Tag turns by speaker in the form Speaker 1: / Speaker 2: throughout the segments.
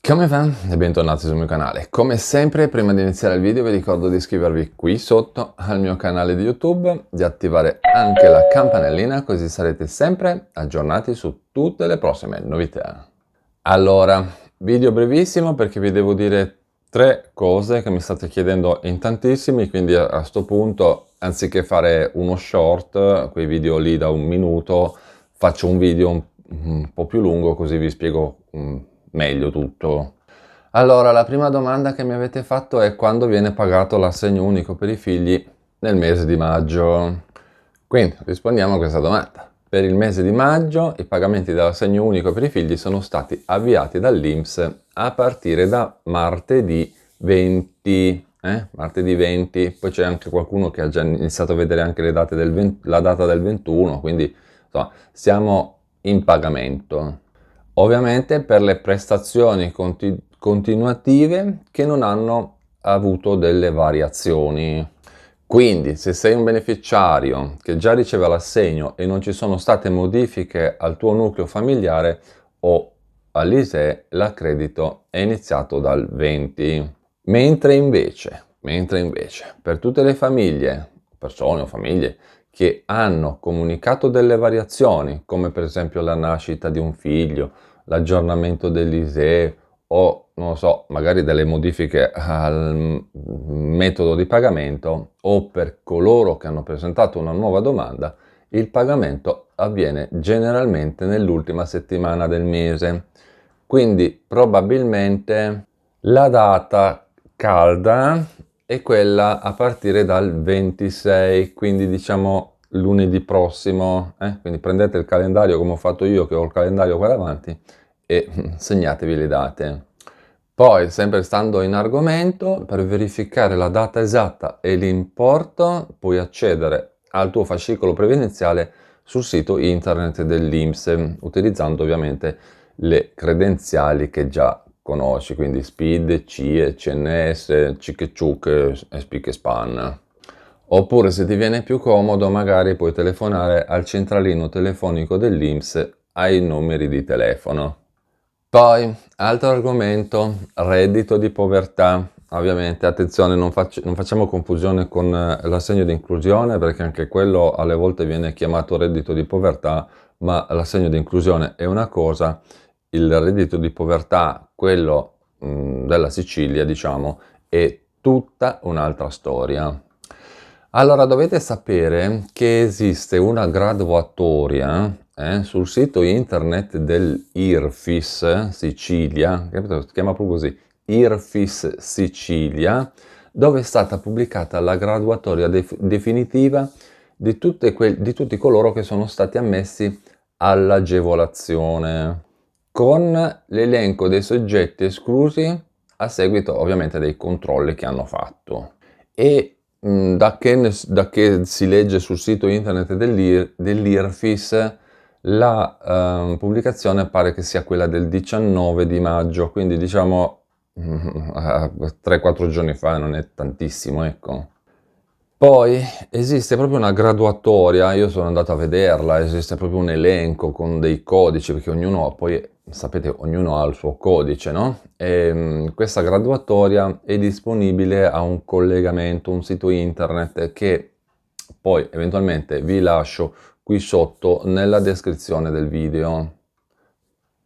Speaker 1: Come va? E bentornati sul mio canale. Come sempre, prima di iniziare il video vi ricordo di iscrivervi qui sotto al mio canale di YouTube, di attivare anche la campanellina così sarete sempre aggiornati su tutte le prossime novità. Allora, video brevissimo perché vi devo dire tre cose che mi state chiedendo in tantissimi, quindi a sto punto, anziché fare uno short, quei video lì da un minuto, faccio un video un po' più lungo così vi spiego meglio tutto. Allora, la prima domanda che mi avete fatto è quando viene pagato l'assegno unico per i figli nel mese di maggio. Quindi rispondiamo a questa domanda. Per il mese di maggio i pagamenti dell'assegno unico per i figli sono stati avviati dall'INPS a partire da martedì 20. Martedì 20, poi c'è anche qualcuno che ha già iniziato a vedere anche le date la data del 21, quindi insomma, siamo in pagamento. Ovviamente per le prestazioni continuative che non hanno avuto delle variazioni. Quindi se sei un beneficiario che già riceve l'assegno e non ci sono state modifiche al tuo nucleo familiare o all'ISEE, l'accredito è iniziato dal 20. Mentre invece per tutte le famiglie, persone o famiglie che hanno comunicato delle variazioni, come per esempio la nascita di un figlio, l'aggiornamento dell'ISEE o, non lo so, magari delle modifiche al metodo di pagamento o per coloro che hanno presentato una nuova domanda, il pagamento avviene generalmente nell'ultima settimana del mese. Quindi probabilmente la data calda è quella a partire dal 26, quindi diciamo lunedì prossimo. Quindi prendete il calendario come ho fatto io, che ho il calendario qua davanti, e segnatevi le date. Poi, sempre stando in argomento, per verificare la data esatta e l'importo, puoi accedere al tuo fascicolo previdenziale sul sito internet dell'INPS, utilizzando ovviamente le credenziali che già conosci, quindi SPID, CIE, CNS, CIC e CIUC e SPIC e SPAN. Oppure, se ti viene più comodo, magari puoi telefonare al centralino telefonico dell'INPS ai numeri di telefono. Poi, altro argomento, reddito di povertà. Ovviamente, attenzione, non facciamo confusione con l'assegno di inclusione, perché anche quello alle volte viene chiamato reddito di povertà, ma l'assegno di inclusione è una cosa, il reddito di povertà, quello della Sicilia, diciamo, è tutta un'altra storia. Allora, dovete sapere che esiste una graduatoria sul sito internet dell'IRFIS Sicilia, capito? Si chiama proprio così, IRFIS Sicilia, dove è stata pubblicata la graduatoria definitiva di tutti coloro che sono stati ammessi all'agevolazione, con l'elenco dei soggetti esclusi a seguito ovviamente dei controlli che hanno fatto. E da che si legge sul sito internet dell'IRFIS, la pubblicazione pare che sia quella del 19 di maggio, quindi diciamo 3-4 giorni fa, non è tantissimo, ecco. Poi esiste proprio una graduatoria, io sono andato a vederla, esiste proprio un elenco con dei codici, perché ognuno, poi sapete, ognuno ha il suo codice, no? E questa graduatoria è disponibile a un collegamento, un sito internet che poi eventualmente vi lascio qui sotto nella descrizione del video.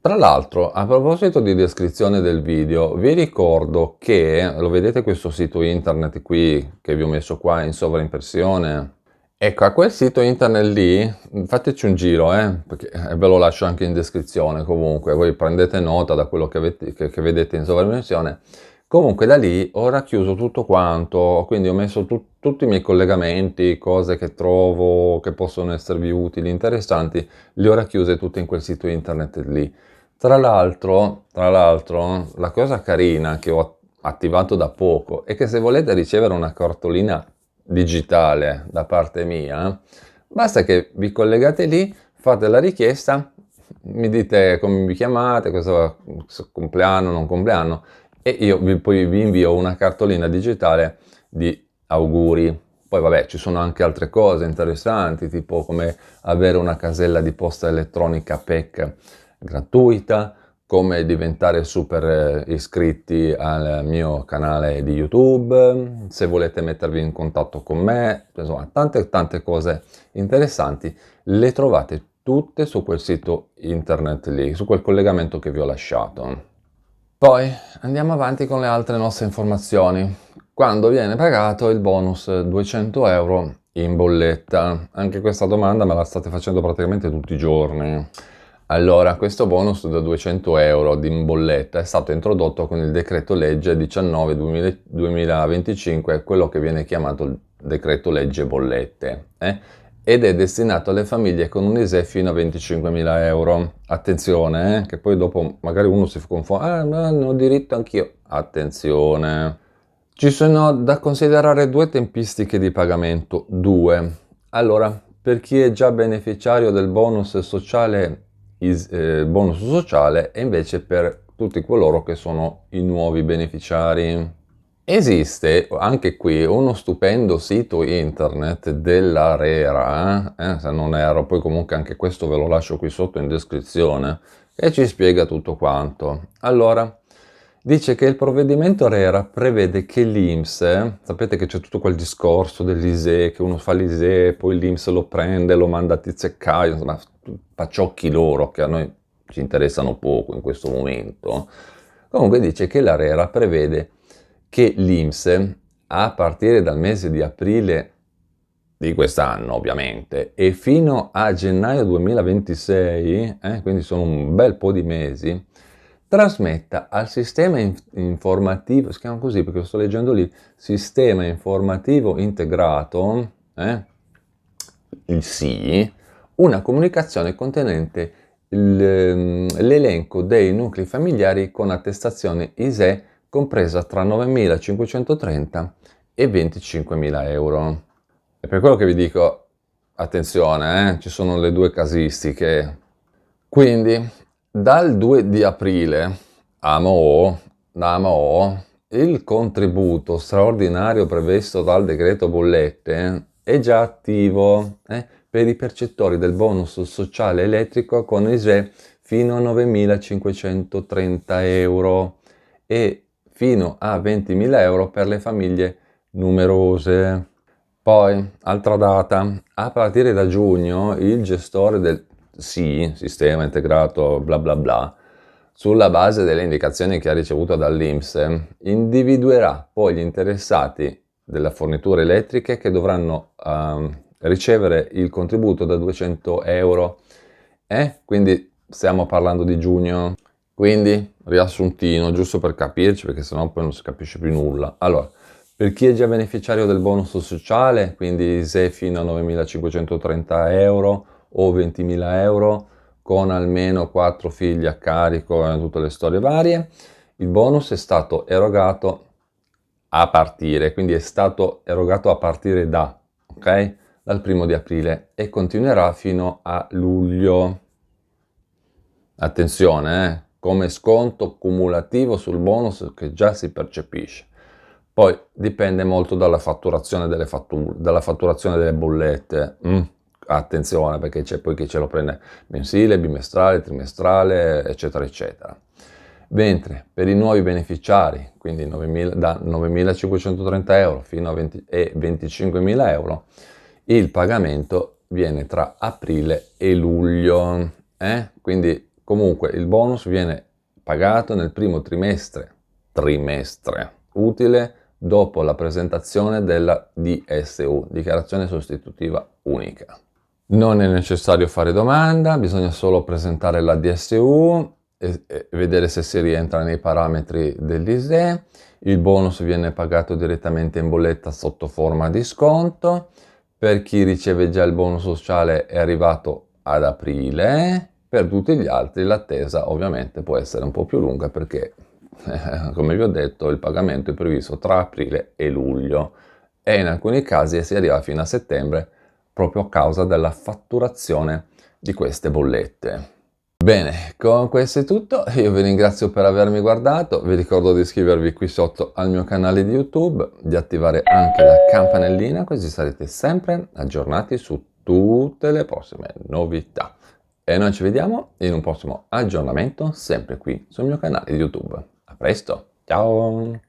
Speaker 1: Tra l'altro, a proposito di descrizione del video, vi ricordo che, lo vedete questo sito internet qui, che vi ho messo qua in sovraimpressione? Ecco, a quel sito internet lì, fateci un giro, perché ve lo lascio anche in descrizione comunque, voi prendete nota da quello che vedete in sovraimpressione. Comunque da lì ho racchiuso tutto quanto, quindi ho messo tutti i miei collegamenti, cose che trovo che possono esservi utili, interessanti, li ho racchiuse tutte in quel sito internet lì. Tra l'altro, la cosa carina che ho attivato da poco è che se volete ricevere una cartolina digitale da parte mia, basta che vi collegate lì, fate la richiesta, mi dite come vi chiamate, compleanno, non compleanno, e io poi vi invio una cartolina digitale di auguri. Poi vabbè, ci sono anche altre cose interessanti, tipo come avere una casella di posta elettronica PEC gratuita, come diventare super iscritti al mio canale di YouTube, se volete mettervi in contatto con me, insomma tante cose interessanti le trovate tutte su quel sito internet lì, su quel collegamento che vi ho lasciato. Poi andiamo avanti con le altre nostre informazioni. Quando viene pagato il bonus 200 euro in bolletta? Anche questa domanda me la state facendo praticamente tutti i giorni. Allora, questo bonus da 200 euro in bolletta è stato introdotto con il decreto legge 19-2025, quello che viene chiamato il decreto legge bollette, ed è destinato alle famiglie con un ISEE fino a 25.000 euro. Attenzione, che poi dopo magari uno si confonde, ma ne ho diritto anch'io. Attenzione. Ci sono da considerare due tempistiche di pagamento, due. Allora, per chi è già beneficiario del bonus sociale e invece per tutti coloro che sono i nuovi beneficiari. Esiste anche qui uno stupendo sito internet dell'ARERA, se non erro, poi comunque anche questo ve lo lascio qui sotto in descrizione, e ci spiega tutto quanto. Allora, dice che il provvedimento ARERA prevede che l'INPS, sapete che c'è tutto quel discorso dell'ISEE, che uno fa l'ISEE, poi l'INPS lo prende, lo manda a tizio e caio, insomma, paciocchi loro che a noi ci interessano poco in questo momento. Comunque dice che l'ARERA prevede che l'INPS, a partire dal mese di aprile di quest'anno ovviamente, e fino a gennaio 2026, quindi sono un bel po' di mesi, trasmetta al sistema informativo, si chiama così perché lo sto leggendo lì, sistema informativo integrato, il SII, una comunicazione contenente l'elenco dei nuclei familiari con attestazione ISEE compresa tra 9.530 e 25.000 euro. E per quello che vi dico, attenzione, ci sono le due casistiche. Quindi, dal 2 di aprile a mo', il contributo straordinario previsto dal decreto bollette è già attivo per i percettori del bonus sociale elettrico con ISEE fino a 9.530 euro e fino a 20.000 euro per le famiglie numerose. Poi, altra data, a partire da giugno il gestore del SII, sistema integrato bla bla bla, sulla base delle indicazioni che ha ricevuto dall'INPS, individuerà poi gli interessati della fornitura elettriche che dovranno ricevere il contributo da 200 euro. Quindi stiamo parlando di giugno. Quindi, riassuntino, giusto per capirci, perché sennò poi non si capisce più nulla. Allora, per chi è già beneficiario del bonus sociale, quindi ISEE fino a 9.530 euro o 20.000 euro, con almeno 4 figli a carico e tutte le storie varie, il bonus è stato erogato a partire, quindi è stato erogato a partire da, ok? Dal 1 di aprile e continuerà fino a luglio. Attenzione, come sconto cumulativo sul bonus che già si percepisce. Poi dipende molto dalla fatturazione delle dalla fatturazione delle bollette. Attenzione, perché c'è poi chi ce lo prende mensile, bimestrale, trimestrale, eccetera, eccetera. Mentre per i nuovi beneficiari, quindi da 9.530 euro fino a 25.000 euro, il pagamento viene tra aprile e luglio. Quindi comunque il bonus viene pagato nel primo trimestre utile dopo la presentazione della DSU, dichiarazione sostitutiva unica. Non è necessario fare domanda, bisogna solo presentare la DSU e vedere se si rientra nei parametri dell'ISEE. Il bonus viene pagato direttamente in bolletta sotto forma di sconto. Per chi riceve già il bonus sociale è arrivato ad aprile. Per tutti gli altri l'attesa ovviamente può essere un po' più lunga perché, come vi ho detto, il pagamento è previsto tra aprile e luglio e in alcuni casi si arriva fino a settembre proprio a causa della fatturazione di queste bollette. Bene, con questo è tutto, io vi ringrazio per avermi guardato, vi ricordo di iscrivervi qui sotto al mio canale di YouTube, di attivare anche la campanellina così sarete sempre aggiornati su tutte le prossime novità. E noi ci vediamo in un prossimo aggiornamento, sempre qui sul mio canale di YouTube. A presto, ciao!